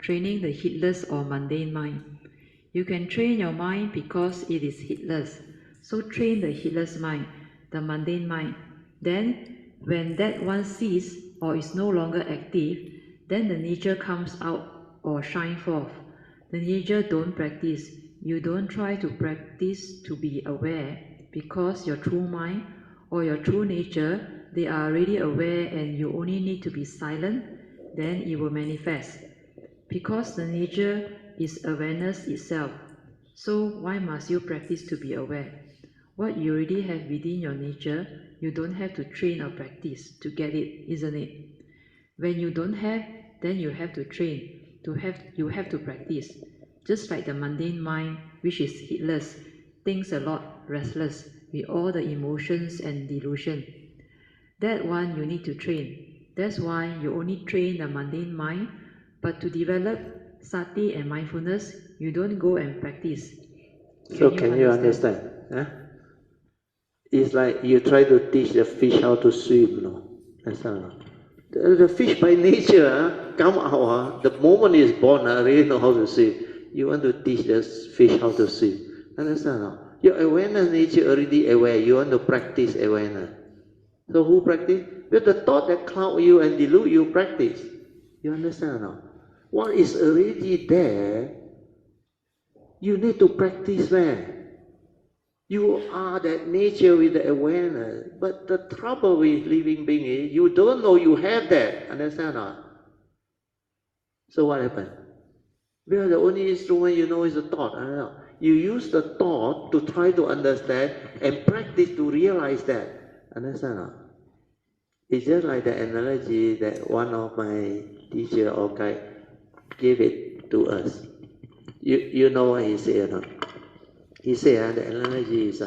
training the heedless or mundane mind. You can train your mind because it is heedless. So train the heedless mind, the mundane mind. Then, when that one ceases or is no longer active, then the nature comes out or shine forth. The nature don't practice. You don't try to practice to be aware, because your true mind or your true nature, they are already aware and you only need to be silent, then it will manifest. Because the nature is awareness itself. So why must you practice to be aware? What you already have within your nature, you don't have to train or practice to get it, isn't it? When you don't have, then you have to train. You have to practice. Just like the mundane mind, which is heedless, thinks a lot, restless, with all the emotions and delusion. That one you need to train. That's why you only train the mundane mind, but to develop sati and mindfulness, you don't go and practice. So can you understand? Huh? It's like you try to teach the fish how to swim, no? That's how. The fish by nature come out, the moment it's born, already know how to swim. You want to teach the fish how to swim. Understand? No? Your awareness nature already aware. You want to practice awareness. So who practice? With the thought that cloud you and delude you practice. You understand? No? What is already there, you need to practice where? You are that nature with the awareness. But the trouble with living being is, you don't know you have that. Understand or not? So what happened? Well, the only instrument you know is the thought. You use the thought to try to understand and practice to realize that. Understand or not? It's just like the analogy that one of my teacher or guide gave it to us. You know what he said or not? He said, the analogy is,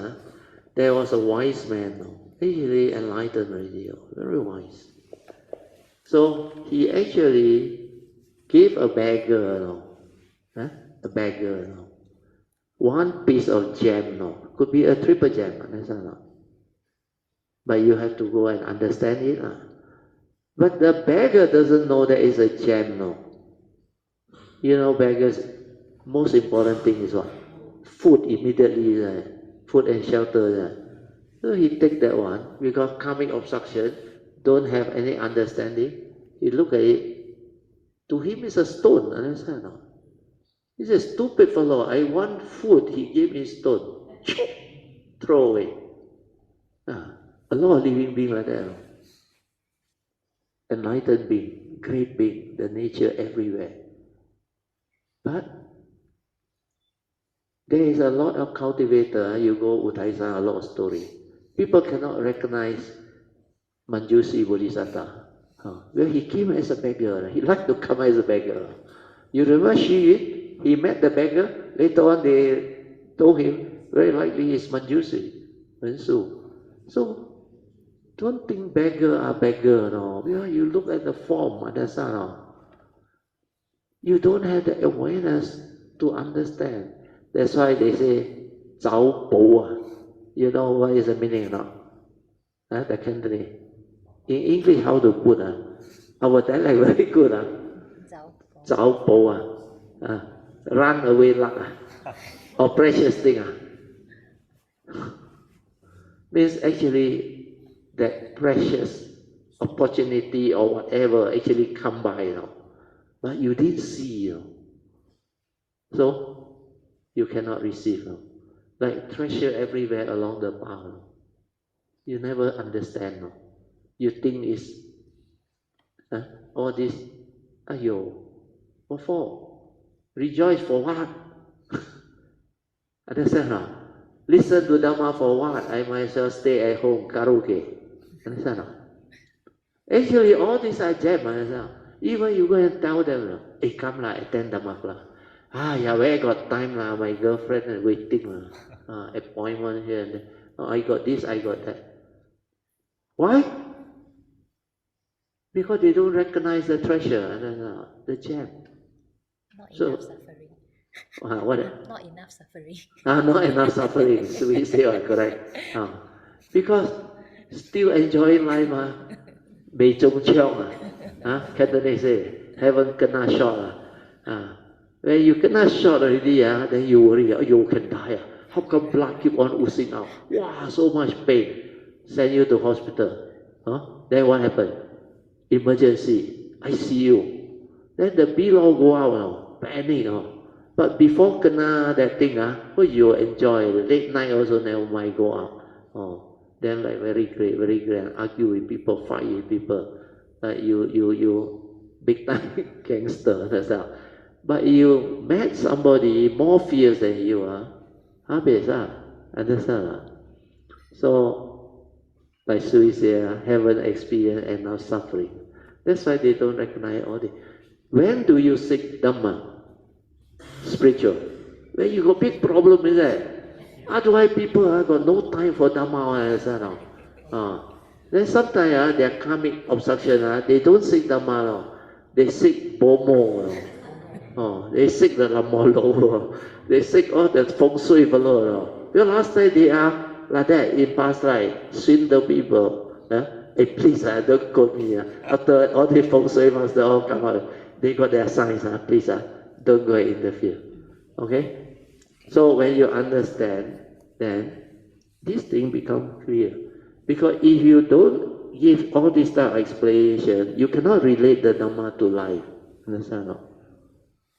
there was a wise man, really enlightened already, very wise. So he actually gave a beggar, one piece of gem, could be a triple gem, understand not? But you have to go and understand it. But the beggar doesn't know there is a gem, You know, beggars, most important thing is what? Food immediately, food and shelter. So he take that one, because karmic obstruction, don't have any understanding. He look at it, to him it's a stone, understand? No? He's a stupid fellow. I want food, he gave me stone. Throw away. A lot of living being like that. Enlightened being, great being, the nature everywhere. But there is a lot of cultivator, you go Uttaisan, a lot of story. People cannot recognize Manjusi Bodhisattva. Well, he came as a beggar. He liked to come as a beggar. You remember he met the beggar. Later on they told him, very likely it's Manjusi, Wensu. So, don't think beggar are beggar, no. You look at the form, understand, no. You don't have the awareness to understand. That's why they say, 找寶. You know what is the meaning or not? The Cantonese. In English, how to put? Our dialect very good. 找寶. Run away luck. Or precious thing. Means actually that precious opportunity or whatever actually come by. But you didn't see. So, you cannot receive. Like treasure everywhere along the path. You never understand. You think it's all this, ayo, what for? Rejoice for what? Understand? Listen to Dhamma for what? I might as well stay at home, karaoke. Understand? Actually, all these are gems. Even you go and tell them, hey, come attend Dhamma class. Yeah, where I got time my girlfriend is waiting appointment here and there. I got this, I got that. Why? Because they don't recognize the treasure, the gem. Not enough suffering. What? Not enough suffering. Not enough suffering. So we say, correct. Because still enjoying life. Bị trúng chiong. Cantonese say, haven't kena shot. When you cannot shot already, then you worry, you can die. How come blood keep on oozing out? Wow, so much pain. Send you to hospital. Then what happened? Emergency, ICU. Then the bill all go out, panic. But before kena that thing, you enjoy. Late night also never mind go out. Then like very great, argue with people, fight with people. Like you big time gangster, that's all. But you met somebody more fierce than you, habis understand? So, like Sui said, haven't experienced and now suffering. That's why they don't recognize all this. When do you seek Dhamma? Spiritual. When you got big problem is that. Otherwise people got no time for Dhamma, understand? Then sometimes their karmic obstruction, they don't seek Dhamma, they seek Bomo. They seek the Lamolo. They seek all the feng shui fellow. Because last time they are like that in past life, swindle people. Hey, please, don't quote me. After all the feng shui master all come out, they got their signs. Please, don't go and interfere. Okay? So when you understand, then this thing becomes clear. Because if you don't give all this type of explanation, you cannot relate the Dhamma to life. Understand?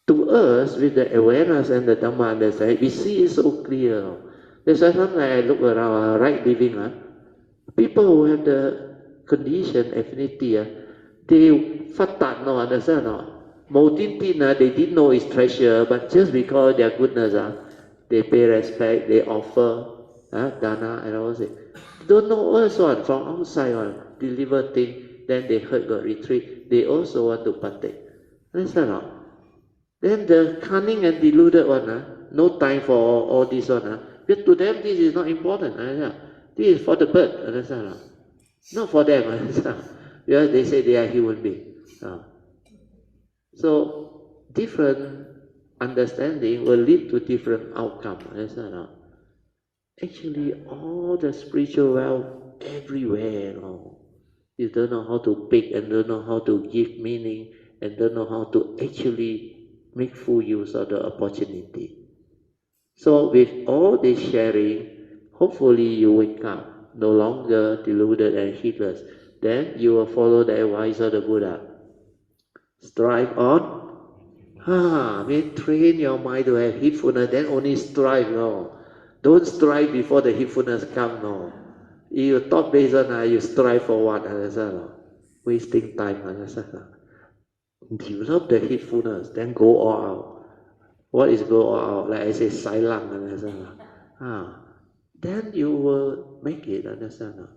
To us, with the awareness and the Dhamma understanding, we see it so clear. That's why sometimes I look around, right living, people who have the condition, affinity, they fatat, no, understand? They didn't know it's treasure, but just because their goodness, they pay respect, they offer dana and all that. Don't know us from outside deliver thing, then they heard got retreat, they also want to partake. Understand? Then the cunning and deluded one, no time for all this one. But to them, this is not important. This is for the bird. Understand? Not for them. Understand? Because they say they are human beings. So, different understanding will lead to different outcome. Understand? Actually, all the spiritual wealth everywhere. You don't know how to pick and don't know how to give meaning and don't know how to actually make full use of the opportunity. So with all this sharing, hopefully you wake up, no longer deluded and heedless. Then you will follow the advice of the Buddha. Strive on. Train your mind to have heedfulness, then only strive, no. Don't strive before the heedfulness come, no. If you thought based on you strive for what, understand? Wasting time, understand? Develop the heedfulness, then go all out. What is go all out? Like I say, silent, understand? Then you will make it, understand?